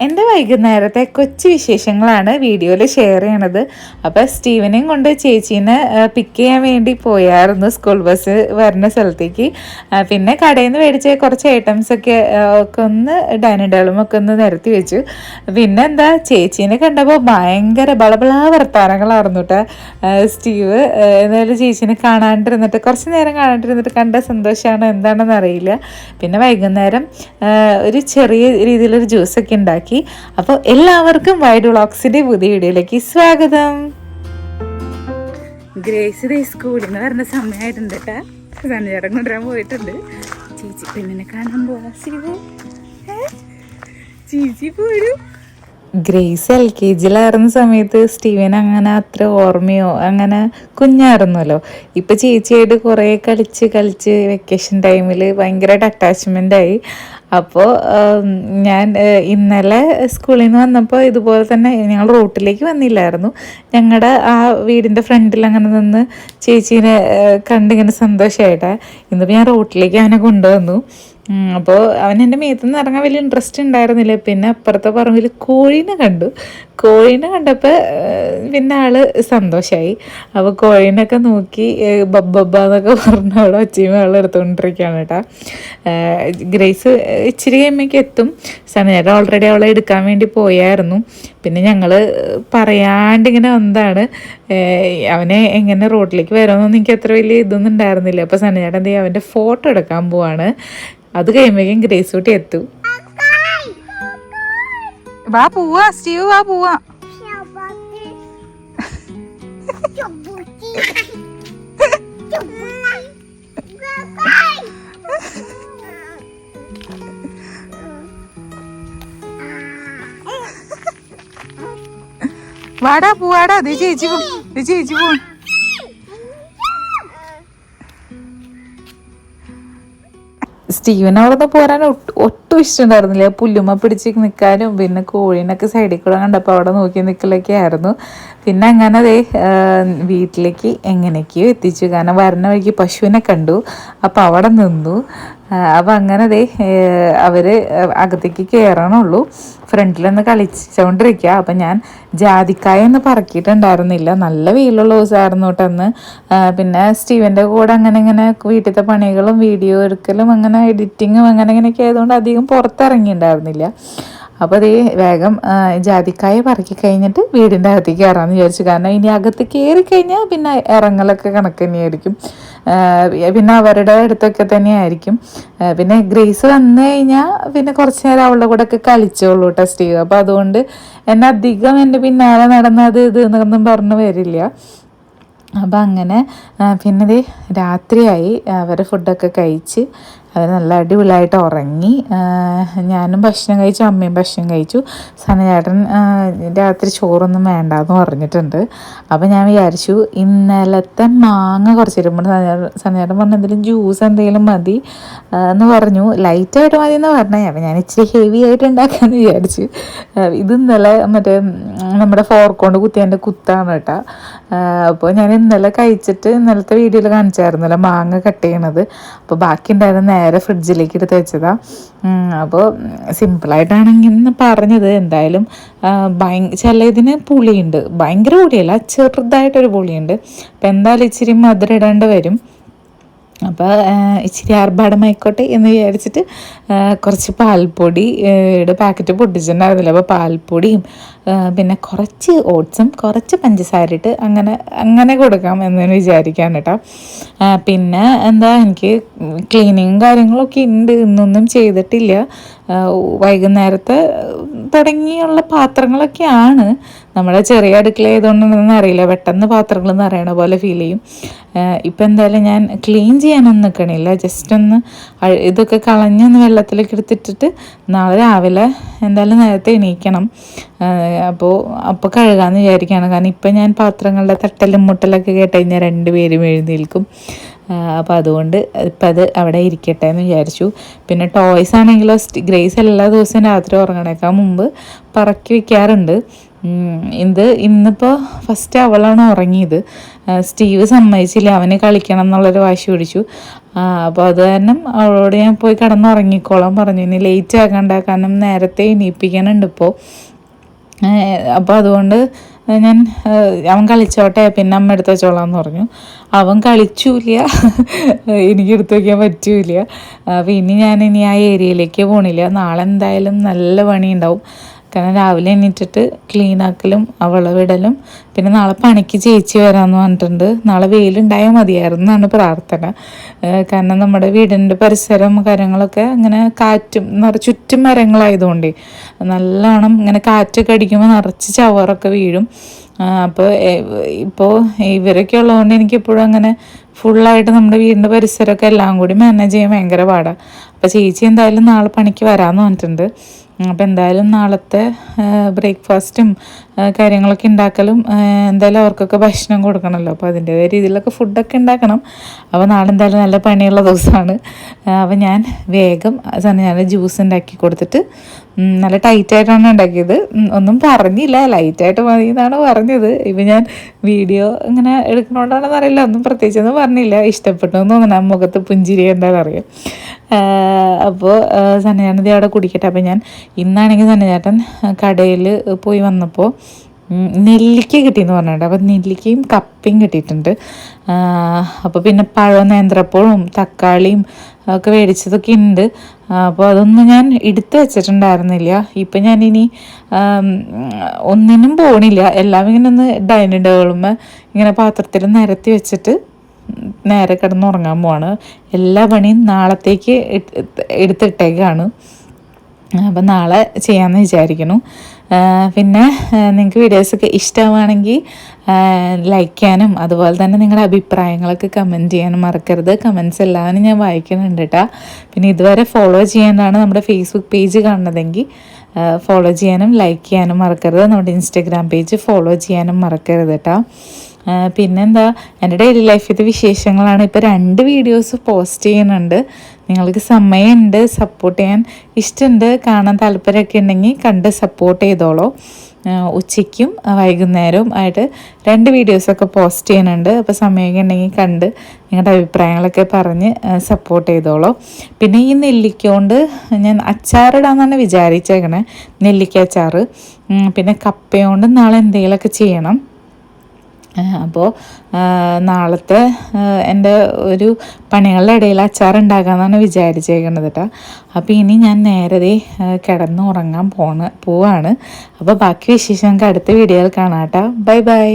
എൻ്റെ വൈകുന്നേരത്തെ കൊച്ചു വിശേഷങ്ങളാണ് വീഡിയോയിൽ ഷെയർ ചെയ്യണത്. അപ്പോൾ സ്റ്റീവനെയും കൊണ്ട് ചേച്ചീനെ പിക്ക് ചെയ്യാൻ വേണ്ടി പോയായിരുന്നു സ്കൂൾ ബസ് വരുന്ന സ്ഥലത്തേക്ക്. പിന്നെ കടയിൽ നിന്ന് മേടിച്ച കുറച്ച് ഐറ്റംസൊക്കെ ഒക്കെ ഒന്ന് ഡൈനിങ് ടേബിളുമൊക്കെ ഒന്ന് നിരത്തി വെച്ചു. പിന്നെ എന്താ, ചേച്ചീനെ കണ്ടപ്പോൾ ഭയങ്കര ബളബളാ വർത്താനങ്ങളായിരുന്നു കേട്ടോ. സ്റ്റീവ് എന്തായാലും ചേച്ചീനെ കാണാണ്ടിരുന്നിട്ട് കുറച്ച് നേരം കാണാണ്ടിരുന്നിട്ട് കണ്ട സന്തോഷമാണ് എന്താണെന്ന് അറിയില്ല. പിന്നെ വൈകുന്നേരം ഒരു ചെറിയ രീതിയിലൊരു ജ്യൂസൊക്കെ ഉണ്ടാക്കി. അപ്പോൾ എല്ലാവർക്കും വൈഡ് വ്ളോഗ്സിന്റെ പുതിയ വീഡിയോയിലേക്ക് സ്വാഗതം. ഗ്രേസ് ഡേ സ്കൂളിൽ നിന്ന് വരുന്ന സമയമായിട്ടുണ്ട് കേട്ടാ. സന്നിചേട്ടൻ കൊണ്ടുവരാൻ പോയിട്ടുണ്ട്. ചേച്ചി പെണ്ണിനെ കാണാൻ പോവാ. ചേച്ചി പോരും. ഗ്രേസ് LKG-ലായിരുന്ന സമയത്ത് സ്റ്റീവൻ അങ്ങനെ അത്ര ഓർമ്മയോ, അങ്ങനെ കുഞ്ഞായിരുന്നല്ലോ. ഇപ്പം ചേച്ചിയായിട്ട് കുറേ കളിച്ച് വെക്കേഷൻ ടൈമിൽ ഭയങ്കരമായിട്ട് അറ്റാച്ച്മെൻ്റായി. അപ്പോൾ ഞാൻ ഇന്നലെ സ്കൂളിൽ നിന്ന് വന്നപ്പോൾ ഇതുപോലെ തന്നെ ഞങ്ങൾ റോട്ടിലേക്ക് വന്നില്ലായിരുന്നു. ഞങ്ങളുടെ ആ വീടിൻ്റെ ഫ്രണ്ടിൽ അങ്ങനെ നിന്ന് ചേച്ചീനെ കണ്ടിങ്ങനെ സന്തോഷമായിട്ടാണ്. ഇന്നിപ്പോൾ ഞാൻ റോട്ടിലേക്ക് അവനെ കൊണ്ടുവന്നു. അപ്പോൾ അവൻ എൻ്റെ മേത്ത് നിന്ന് ഇറങ്ങാൻ വലിയ ഇൻട്രസ്റ്റ് ഉണ്ടായിരുന്നില്ല. പിന്നെ അപ്പുറത്തെ പറമ്പിൽ കോഴീനെ കണ്ടപ്പോൾ പിന്നെ ആള് സന്തോഷമായി. അപ്പോൾ കോഴീനൊക്കെ നോക്കി ബബ്ബബ്ബാന്നൊക്കെ പറഞ്ഞ അവിടെ ഒച്ചയും വെള്ളം എടുത്തുകൊണ്ടിരിക്കുകയാണ് കേട്ടോ. ഗ്രേസ് ഇച്ചിരി കഴിയുമ്പോഴേക്ക് എത്തും. സനേരം ഓൾറെഡി അവളെ എടുക്കാൻ വേണ്ടി പോയായിരുന്നു. പിന്നെ ഞങ്ങൾ പറയാണ്ടിങ്ങനെ വന്നതാണ്. അവനെ എങ്ങനെ റോഡിലേക്ക് വരുമെന്നൊന്നും എനിക്ക് അത്ര വലിയ ഇതൊന്നും ഉണ്ടായിരുന്നില്ല. അപ്പോൾ സനേട്ടൻ എന്ത് ചെയ്യും, അവൻ്റെ ഫോട്ടോ എടുക്കാൻ പോവാണ്. അത് കഴിയുമ്പോഴേക്കും ഗ്രേസ് കുട്ടി എത്തും. വാ പോവാ സ്റ്റീവ്, വാ പോവാ. വാടാ പോവാടാ. ചേച്ചി പോ. സ്റ്റീവൻ അവിടെ നിന്ന് പോരാൻ ഒട്ടും ഇഷ്ടമുണ്ടായിരുന്നില്ല. പുല്ലുമ്മ പിടിച്ച് നിൽക്കാനും പിന്നെ കോഴീനൊക്കെ സൈഡിൽ കൂടെ കണ്ടപ്പോൾ അവിടെ നോക്കി നിൽക്കലൊക്കെ ആയിരുന്നു. പിന്നെ അങ്ങനെ വീട്ടിലേക്ക് എങ്ങനെയൊക്കെയോ എത്തിച്ചു. കാരണം വരുന്ന വഴിക്ക് പശുവിനെ കണ്ടു. അപ്പോൾ അവിടെ നിന്നു. അപ്പം അങ്ങനെ അവർ അകത്തേക്ക് കയറണുള്ളൂ. ഫ്രണ്ടിലൊന്ന് കളിച്ചുകൊണ്ടിരിക്കുക. അപ്പം ഞാൻ ജാതിക്കായ ഒന്നും പറക്കിയിട്ടുണ്ടായിരുന്നില്ല. നല്ല വെയിലുള്ള ദിവസമായിരുന്നു കേട്ടന്ന്. പിന്നെ സ്റ്റീവൻ്റെ കൂടെ അങ്ങനെ വീട്ടിലത്തെ പണികളും വീഡിയോ എടുക്കലും അങ്ങനെ എഡിറ്റിങ്ങും അങ്ങനെയൊക്കെ ആയതുകൊണ്ട് അധികം പുറത്തിറങ്ങിയിട്ടുണ്ടായിരുന്നില്ല. അപ്പോൾ വേഗം ജാതിക്കായ പറക്കി കഴിഞ്ഞിട്ട് വീടിൻ്റെ അകത്തേക്ക് കയറാമെന്ന് വിചാരിച്ചു. കാരണം ഇനി അകത്ത് കയറിക്കഴിഞ്ഞാൽ പിന്നെ ഇറങ്ങലൊക്കെ കണക്ക് തന്നെയായിരിക്കും. പിന്നെ അവരുടെ അടുത്തൊക്കെ തന്നെയായിരിക്കും. പിന്നെ ഗ്രേസ് വന്നു കഴിഞ്ഞാൽ പിന്നെ കുറച്ച് നേരം അവളുടെ കൂടെ ഒക്കെ കളിച്ചോളൂ ടെസ്റ്റ് ചെയ്യുക. അപ്പോൾ അതുകൊണ്ട് എന്നെ അധികം എൻ്റെ പിന്നാലെ നടന്നത് എന്നൊന്നും പറഞ്ഞു വരില്ല. അപ്പം അങ്ങനെ പിന്നെ രാത്രിയായി. അവർ ഫുഡൊക്കെ കഴിച്ച് അവർ നല്ല അടിപൊളിയായിട്ട് ഉറങ്ങി. ഞാനും ഭക്ഷണം കഴിച്ചു, അമ്മയും ഭക്ഷണം കഴിച്ചു. സനചേട്ടൻ രാത്രി ചോറൊന്നും വേണ്ടെന്ന് പറഞ്ഞിട്ടുണ്ട്. അപ്പോൾ ഞാൻ വിചാരിച്ചു ഇന്നലത്തെ മാങ്ങ കുറച്ചിരുമ്പോൾ സനചേട്ടൻ പറഞ്ഞു എന്തെങ്കിലും ജ്യൂസ് എന്തെങ്കിലും മതി എന്ന് പറഞ്ഞു. ലൈറ്റായിട്ട് മതി എന്ന് പറഞ്ഞാൽ അപ്പോൾ ഞാൻ ഇച്ചിരി ഹെവി ആയിട്ട് ഉണ്ടാക്കാമെന്ന് വിചാരിച്ചു. ഇത് ഇന്നലെ മറ്റേ നമ്മുടെ ഫോർക്കൊണ്ട് കുത്തിയതിൻ്റെ കുത്താണ് കേട്ടോ. അപ്പോൾ ഞാൻ ഇന്നലെ കഴിച്ചിട്ട് ഇന്നലത്തെ വീഡിയോയിൽ കാണിച്ചായിരുന്നല്ലോ മാങ്ങ കട്ട് ചെയ്യണത്. അപ്പോൾ ബാക്കി ഉണ്ടായിരുന്ന നേരെ ഫ്രിഡ്ജിലേക്ക് എടുത്ത് വെച്ചതാണ്. അപ്പോൾ സിമ്പിളായിട്ടാണെങ്കിൽ പറഞ്ഞത് എന്തായാലും ചില ഇതിന് പുളിയുണ്ട്. ഭയങ്കര പുളിയല്ല, ചെറുതായിട്ടൊരു പുളിയുണ്ട്. അപ്പോൾ എന്തായാലും ഇച്ചിരി മധുരം ഇടേണ്ടി വരും. അപ്പോൾ ഇച്ചിരി ആർഭാടമായിക്കോട്ടെ എന്ന് വിചാരിച്ചിട്ട് കുറച്ച് പാൽപ്പൊടിയുടെ പാക്കറ്റ് പൊട്ടിച്ചിട്ടുണ്ടായിരുന്നില്ല. അപ്പോൾ പാൽപ്പൊടിയും പിന്നെ കുറച്ച് ഓട്സും കുറച്ച് പഞ്ചസാര ഇട്ട് അങ്ങനെ കൊടുക്കാം എന്ന് വിചാരിക്കാൻ കേട്ടോ. പിന്നെ എന്താ, എനിക്ക് ക്ലീനിങ്ങും കാര്യങ്ങളൊക്കെ ഉണ്ട്, ഇന്നൊന്നും ചെയ്തിട്ടില്ല. വൈകുന്നേരത്തെ തുടങ്ങിയുള്ള പാത്രങ്ങളൊക്കെയാണ്. നമ്മുടെ ചെറിയ അടുക്കള ആയതുകൊണ്ടൊന്നും അറിയില്ല, പെട്ടെന്ന് പാത്രങ്ങൾ നിറയണ പോലെ ഫീൽ ചെയ്യും. ഇപ്പം എന്തായാലും ഞാൻ ക്ലീൻ ചെയ്യാനൊന്നും നിൽക്കണില്ല. ജസ്റ്റ് ഒന്ന് ഇതൊക്കെ കളഞ്ഞൊന്ന് വെള്ളത്തിലേക്ക് എടുത്തിട്ടിട്ട് നാളെ രാവിലെ എന്തായാലും നേരത്തെ എണീക്കണം. അപ്പോൾ കഴുകാമെന്ന് വിചാരിക്കുകയാണ്. കാരണം ഇപ്പം ഞാൻ പാത്രങ്ങളുടെ തട്ടലും മുട്ടലൊക്കെ കേട്ട് കഴിഞ്ഞാൽ 2 പേരും എഴുന്നേൽക്കും. അപ്പോൾ അതുകൊണ്ട് ഇപ്പം അത് അവിടെ ഇരിക്കട്ടെ എന്ന് വിചാരിച്ചു. പിന്നെ ടോയ്സ് ആണെങ്കിലോ ഗ്രേസ് എല്ലാ ദിവസവും രാത്രി ഉറങ്ങണേക്കാൾ മുമ്പ് പറക്കി വയ്ക്കാറുണ്ട്. ഇന്നിപ്പോൾ ഫസ്റ്റ് അവളാണ് ഉറങ്ങിയത്. സ്റ്റീവ് സമ്മതിച്ചില്ല, അവന് കളിക്കണം എന്നുള്ളൊരു വാശി പിടിച്ചു. അപ്പോൾ അത് കാരണം അവളോട് ഞാൻ പോയി കിടന്നുറങ്ങിക്കോളാൻ പറഞ്ഞു. ഇനി ലേറ്റ് ആക്കണ്ട, കാരണം നേരത്തെ എണീപ്പിക്കാനുണ്ട് ഇപ്പോൾ. അപ്പോൾ അതുകൊണ്ട് ഞാൻ അവൻ കളിച്ചോട്ടെ, പിന്നെ അമ്മ എടുത്ത് വെച്ചോളാം എന്ന് പറഞ്ഞു. അവൻ കളിച്ചില്ല, എനിക്ക് എടുത്ത് വയ്ക്കാൻ പറ്റൂല. അപ്പോൾ ഇനി ആ ഏരിയയിലേക്ക് പോണില്ല. നാളെ എന്തായാലും നല്ല പണി ഉണ്ടാവും. കാരണം രാവിലെ എണീറ്റിട്ട് ക്ലീനാക്കലും വിടലും, പിന്നെ നാളെ പണിക്ക് ചേച്ചി വരാമെന്ന് പറഞ്ഞിട്ടുണ്ട്. നാളെ വെയിലുണ്ടായാൽ മതിയായിരുന്നു എന്നാണ് പ്രാർത്ഥന. കാരണം നമ്മുടെ വീടിൻ്റെ പരിസരം കാര്യങ്ങളൊക്കെ ഇങ്ങനെ കാറ്റും ചുറ്റും മരങ്ങളായതുകൊണ്ടേ നല്ലോണം ഇങ്ങനെ കാറ്റൊക്കെ അടിക്കുമ്പോൾ നിറച്ച് ചവറൊക്കെ വീഴും. ഇപ്പോൾ ഇവരൊക്കെ ഉള്ളതുകൊണ്ട് എനിക്കെപ്പോഴും അങ്ങനെ ഫുള്ളായിട്ട് നമ്മുടെ വീടിൻ്റെ പരിസരമൊക്കെ എല്ലാം കൂടി മാനേജ് ചെയ്യാൻ ഭയങ്കര പാടാണ്. അപ്പോൾ ചേച്ചി എന്തായാലും നാളെ പണിക്ക് വരാമെന്ന് പറഞ്ഞിട്ടുണ്ട്. അപ്പോൾ എന്തായാലും നാളത്തെ ബ്രേക്ക്ഫാസ്റ്റും കാര്യങ്ങളൊക്കെ ഉണ്ടാക്കലും എന്തായാലും അവർക്കൊക്കെ ഭക്ഷണം കൊടുക്കണമല്ലോ. അപ്പോൾ അതിൻ്റേതായ രീതിയിലൊക്കെ ഫുഡൊക്കെ ഉണ്ടാക്കണം. അപ്പോൾ നാളെ എന്തായാലും നല്ല പണിയുള്ള ദിവസമാണ്. അപ്പോൾ ഞാൻ വേഗം ഞാൻ ജ്യൂസ് ഉണ്ടാക്കി കൊടുത്തിട്ട്, നല്ല ടൈറ്റായിട്ടാണ് ഉണ്ടാക്കിയത്. ഒന്നും പറഞ്ഞില്ല, ലൈറ്റായിട്ട് മതി എന്നാണ് പറഞ്ഞത്. ഇപ്പം ഞാൻ വീഡിയോ ഇങ്ങനെ എടുക്കണോണ്ടാണെന്ന് അറിയില്ല, ഒന്നും പ്രത്യേകിച്ചൊന്നും പറഞ്ഞില്ല. ഇഷ്ടപ്പെട്ടു എന്ന് തോന്നണം, മുഖത്ത് പുഞ്ചിരി എന്താണെന്ന് അറിയാം. അപ്പോൾ സന്നചാട്ടൻ അവിടെ കുടിക്കട്ടെ. അപ്പോൾ ഞാൻ ഇന്നാണെങ്കിൽ സന്നചാട്ടൻ കടയിൽ പോയി വന്നപ്പോൾ നെല്ലിക്ക കിട്ടിയെന്ന് പറഞ്ഞിട്ടുണ്ട്. അപ്പോൾ നെല്ലിക്കയും കപ്പയും കിട്ടിയിട്ടുണ്ട്. അപ്പോൾ പിന്നെ പഴം, നേന്ത്രപ്പഴവും തക്കാളിയും ഒക്കെ മേടിച്ചതൊക്കെ ഉണ്ട്. അപ്പോൾ അതൊന്നും ഞാൻ എടുത്ത് വെച്ചിട്ടുണ്ടായിരുന്നില്ല. ഇപ്പം ഞാനിനി ഒന്നിനും പോണില്ല, എല്ലാം ഇങ്ങനെ ഒന്ന് ഡൈനിങ് ടേബിളുമ്മേ ഇങ്ങനെ പാത്രത്തിൽ നിരത്തി വെച്ചിട്ട് നേരെ കിടന്നുറങ്ങാൻ പോവാണ്. എല്ലാ പണിയും നാളത്തേക്ക് എടുത്തിട്ടേക്കാണ്. അപ്പം നാളെ ചെയ്യാമെന്ന് വിചാരിക്കുന്നു. പിന്നെ നിങ്ങൾക്ക് വീഡിയോസൊക്കെ ഇഷ്ടമാണെങ്കിൽ ലൈക്ക് ചെയ്യാനും അതുപോലെ തന്നെ നിങ്ങളുടെ അഭിപ്രായങ്ങളൊക്കെ കമൻറ്റ് ചെയ്യാനും മറക്കരുത്. കമൻറ്റ്സ് എല്ലാവരും ഞാൻ വായിക്കുന്നുണ്ട് കേട്ടോ. പിന്നെ ഇതുവരെ ഫോളോ ചെയ്യാനാണ് നമ്മുടെ ഫേസ്ബുക്ക് പേജ് കാണുന്നതെങ്കിൽ ഫോളോ ചെയ്യാനും ലൈക്ക് ചെയ്യാനും മറക്കരുത്. നമ്മുടെ ഇൻസ്റ്റാഗ്രാം പേജ് ഫോളോ ചെയ്യാനും മറക്കരുത് കേട്ടോ. പിന്നെന്താ, എൻ്റെ ഡെയിലി ലൈഫിലത്തെ വിശേഷങ്ങളാണ്. ഇപ്പോൾ 2 വീഡിയോസ് പോസ്റ്റ് ചെയ്യുന്നുണ്ട്. നിങ്ങൾക്ക് സമയമുണ്ട്, സപ്പോർട്ട് ചെയ്യാൻ ഇഷ്ടമുണ്ട്, കാണാൻ താല്പര്യമൊക്കെ ഉണ്ടെങ്കിൽ കണ്ട് സപ്പോർട്ട് ചെയ്തോളൂ. ഉച്ചയ്ക്കും വൈകുന്നേരവും ആയിട്ട് 2 വീഡിയോസൊക്കെ പോസ്റ്റ് ചെയ്യുന്നുണ്ട്. അപ്പോൾ സമയമൊക്കെ ഉണ്ടെങ്കിൽ കണ്ട് നിങ്ങളുടെ അഭിപ്രായങ്ങളൊക്കെ പറഞ്ഞ് സപ്പോർട്ട് ചെയ്തോളൂ. പിന്നെ ഈ നെല്ലിക്ക കൊണ്ട് ഞാൻ അച്ചാറിടാമെന്നാണ് വിചാരിച്ചേക്കണേ, നെല്ലിക്ക അച്ചാർ. പിന്നെ കപ്പയുകൊണ്ട് നാളെ എന്തെങ്കിലുമൊക്കെ ചെയ്യണം. അപ്പോൾ നാളത്തെ എൻ്റെ ഒരു പണികളുടെ ഇടയിൽ അച്ചാർ ഉണ്ടാക്കാമെന്നാണ് വിചാരിച്ചേക്കുന്നത് കേട്ടോ. അപ്പോൾ ഇനി ഞാൻ നേരത്തെ കിടന്നുറങ്ങാൻ പോവാണ്. അപ്പോൾ ബാക്കി വിശേഷം നമുക്ക് അടുത്ത വീഡിയോയിൽ കാണാം കേട്ടോ. Bye bye.